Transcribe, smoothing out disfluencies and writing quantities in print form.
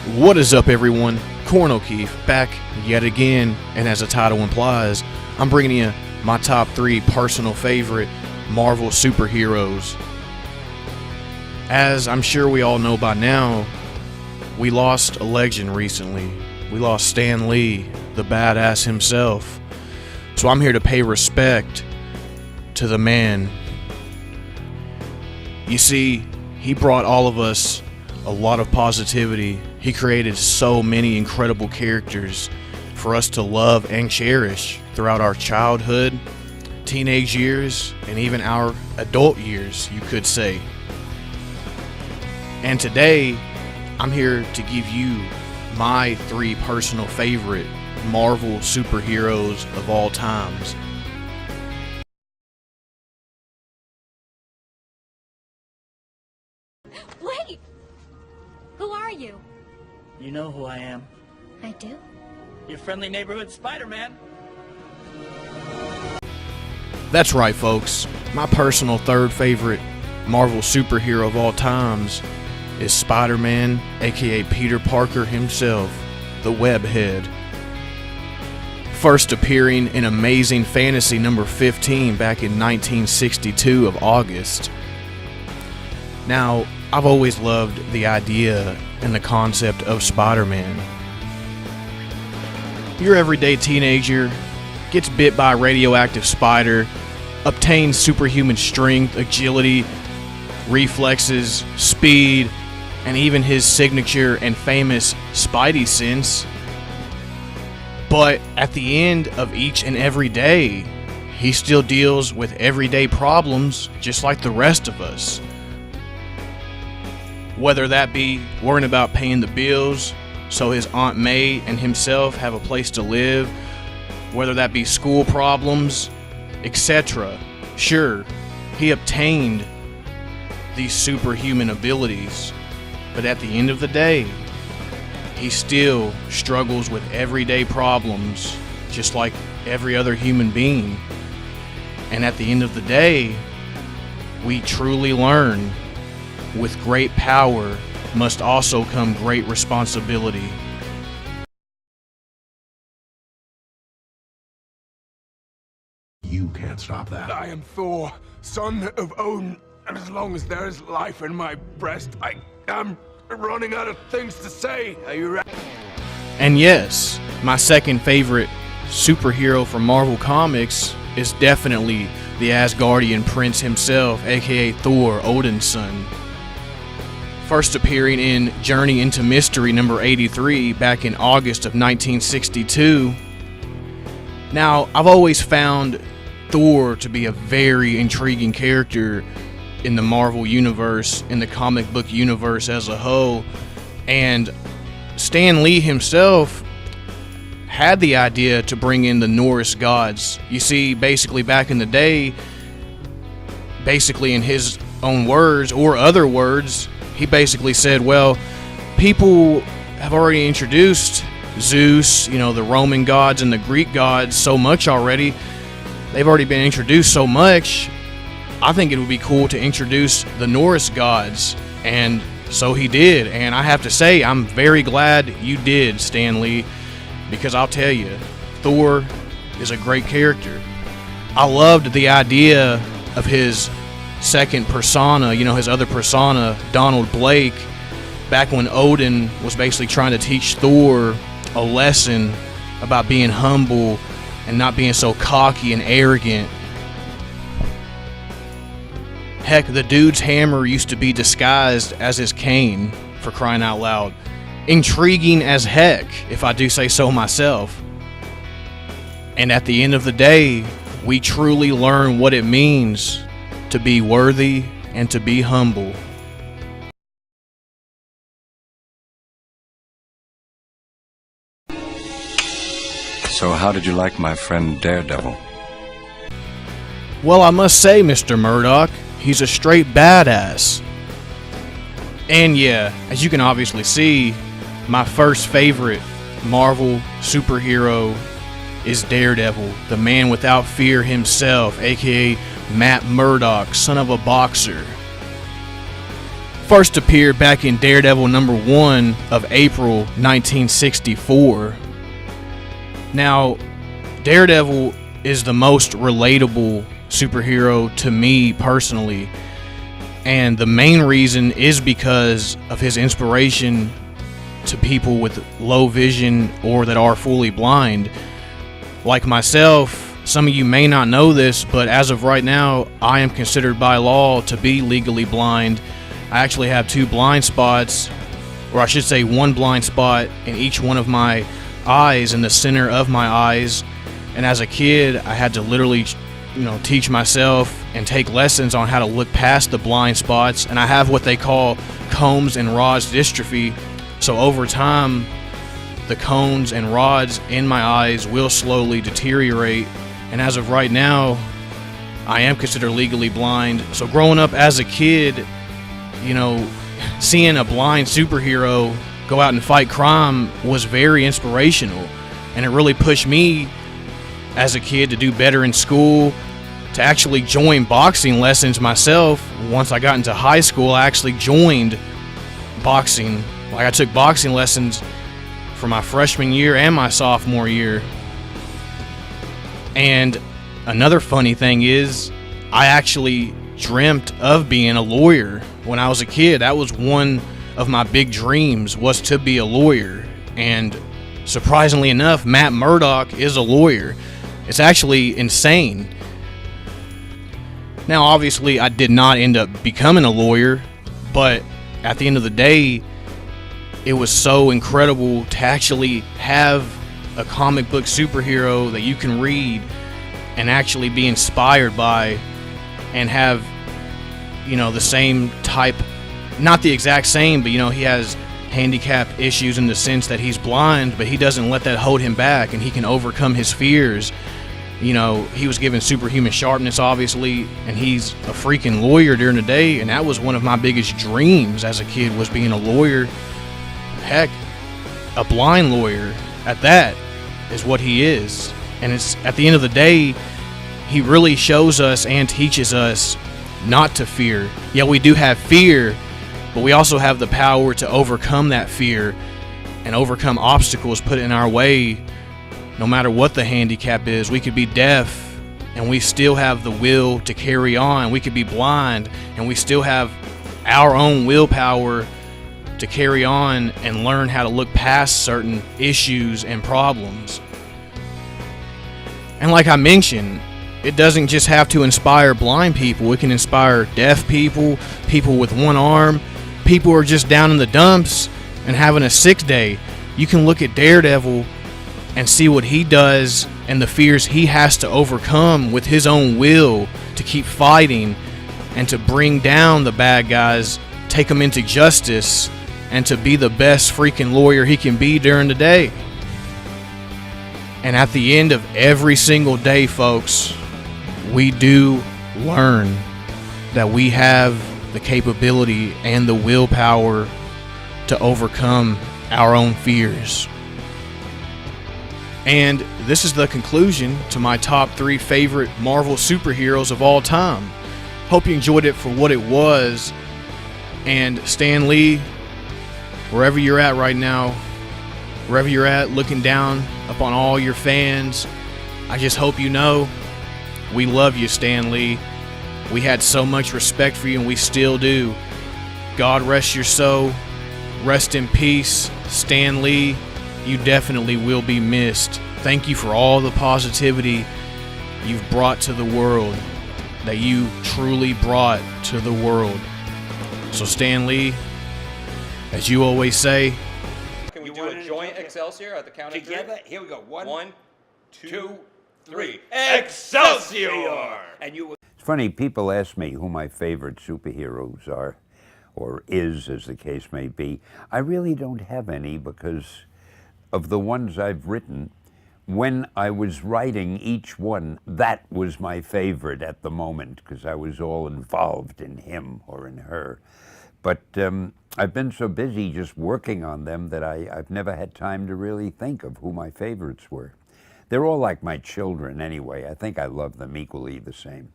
What is up, everyone? Corn O'Keefe back yet again, and as the title implies, I'm bringing you my top 3 personal favorite Marvel superheroes. As I'm sure we all know by now, we lost a legend recently. We lost Stan Lee, the badass himself. So I'm here to pay respect to the man. You see, he brought all of us a lot of positivity. He created so many incredible characters for us to love and cherish throughout our childhood, teenage years, and even our adult years, you could say. And today, I'm here to give you my 3 personal favorite Marvel superheroes of all times. Wait! Who are you? You know who I am. I do? Your friendly neighborhood Spider-Man. That's right, folks. My personal 3rd favorite Marvel superhero of all times is Spider-Man, aka Peter Parker himself, the Webhead. First appearing in Amazing Fantasy number 15 back in 1962 of August. Now, I've always loved the idea and the concept of Spider-Man. Your everyday teenager gets bit by a radioactive spider, obtains superhuman strength, agility, reflexes, speed, and even his signature and famous Spidey sense. But at the end of each and every day, he still deals with everyday problems just like the rest of us. Whether that be worrying about paying the bills so his Aunt May and himself have a place to live, whether that be school problems, etc. Sure, he obtained these superhuman abilities, but at the end of the day, he still struggles with everyday problems just like every other human being. And at the end of the day, we truly learn, with great power must also come great responsibility. You can't stop that. I am Thor, son of Odin, and as long as there is life in my breast, I am running out of things to say. Are you ready? And yes, my 2nd favorite superhero from Marvel Comics is definitely the Asgardian prince himself, aka Thor, Odin's son. First appearing in Journey into Mystery number 83 back in August of 1962. Now, I've always found Thor to be a very intriguing character in the Marvel universe, in the comic book universe as a whole, and Stan Lee himself had the idea to bring in the Norse gods. You see, basically back in the day, basically in his own words or other words, he basically said, well, people have already introduced Zeus, the Roman gods and the Greek gods so much already. They've already been introduced so much. I think it would be cool to introduce the Norse gods. And so he did. And I have to say, I'm very glad you did, Stan Lee, because I'll tell you, Thor is a great character. I loved the idea of his second persona, his other persona, Donald Blake, back when Odin was basically trying to teach Thor a lesson about being humble and not being so cocky and arrogant. Heck, the dude's hammer used to be disguised as his cane, for crying out loud. Intriguing as heck, if I do say so myself. And at the end of the day, we truly learn what it means to be worthy and to be humble. So how did you like my friend Daredevil? Well, I must say, Mr. Murdoch, he's a straight badass. And yeah, as you can obviously see, my first favorite Marvel superhero is Daredevil, the man without fear himself, aka Matt Murdock, son of a boxer. first appeared back in Daredevil #1 of April 1964. Now, Daredevil is the most relatable superhero to me personally, and the main reason is because of his inspiration to people with low vision or that are fully blind. Like myself, some of you may not know this, but as of right now, I am considered by law to be legally blind. I actually have 2 blind spots, or I should say 1 blind spot in each one of my eyes, in the center of my eyes. And as a kid, I had to literally, teach myself and take lessons on how to look past the blind spots. And I have what they call cones and rods dystrophy. So over time, the cones and rods in my eyes will slowly deteriorate. And as of right now, I am considered legally blind. So growing up as a kid, seeing a blind superhero go out and fight crime was very inspirational. And it really pushed me as a kid to do better in school, to actually join boxing lessons myself. Once I got into high school, I actually joined boxing. Like, I took boxing lessons for my freshman year and my sophomore year. And another funny thing is, I actually dreamt of being a lawyer when I was a kid. That was one of my big dreams, was to be a lawyer. And surprisingly enough, Matt Murdock is a lawyer. It's actually insane. Now, obviously, I did not end up becoming a lawyer, but at the end of the day, it was so incredible to actually have a comic book superhero that you can read and actually be inspired by, and have, the same type, not the exact same, but he has handicap issues in the sense that he's blind, but he doesn't let that hold him back, and he can overcome his fears. He was given superhuman sharpness, obviously, and he's a freaking lawyer during the day, and that was one of my biggest dreams as a kid, was being a lawyer. Heck, a blind lawyer at that is what he is. And it's, at the end of the day, he really shows us and teaches us not to fear. Yeah, we do have fear, but we also have the power to overcome that fear and overcome obstacles put in our way. No matter what the handicap is, we could be deaf and we still have the will to carry on. We could be blind and we still have our own willpower to carry on and learn how to look past certain issues and problems. And like I mentioned, it doesn't just have to inspire blind people. It can inspire deaf people, people with one arm, people who are just down in the dumps and having a sick day. You can look at Daredevil and see what he does and the fears he has to overcome with his own will to keep fighting and to bring down the bad guys, take them into justice, and to be the best freaking lawyer he can be during the day. And at the end of every single day, folks, we do learn that we have the capability and the willpower to overcome our own fears. And this is the conclusion to my top 3 favorite Marvel superheroes of all time. Hope you enjoyed it for what it was. And Stan Lee, wherever you're at right now, wherever you're at, looking down upon all your fans, I just hope you know we love you, Stan Lee. We had so much respect for you, and we still do. God rest your soul. Rest in peace, Stan Lee. You definitely will be missed. Thank you for all the positivity you've brought to the world, that you truly brought to the world. So Stan Lee, as you always say, can we do a joint Excelsior at the count of 3? Together, here we go. One, 2, 3. Excelsior! And you. It's funny, people ask me who my favorite superheroes are, or is, as the case may be. I really don't have any, because of the ones I've written, when I was writing each one, that was my favorite at the moment, because I was all involved in him or in her. But I've been so busy just working on them that I've never had time to really think of who my favorites were. They're all like my children anyway. I think I love them equally the same.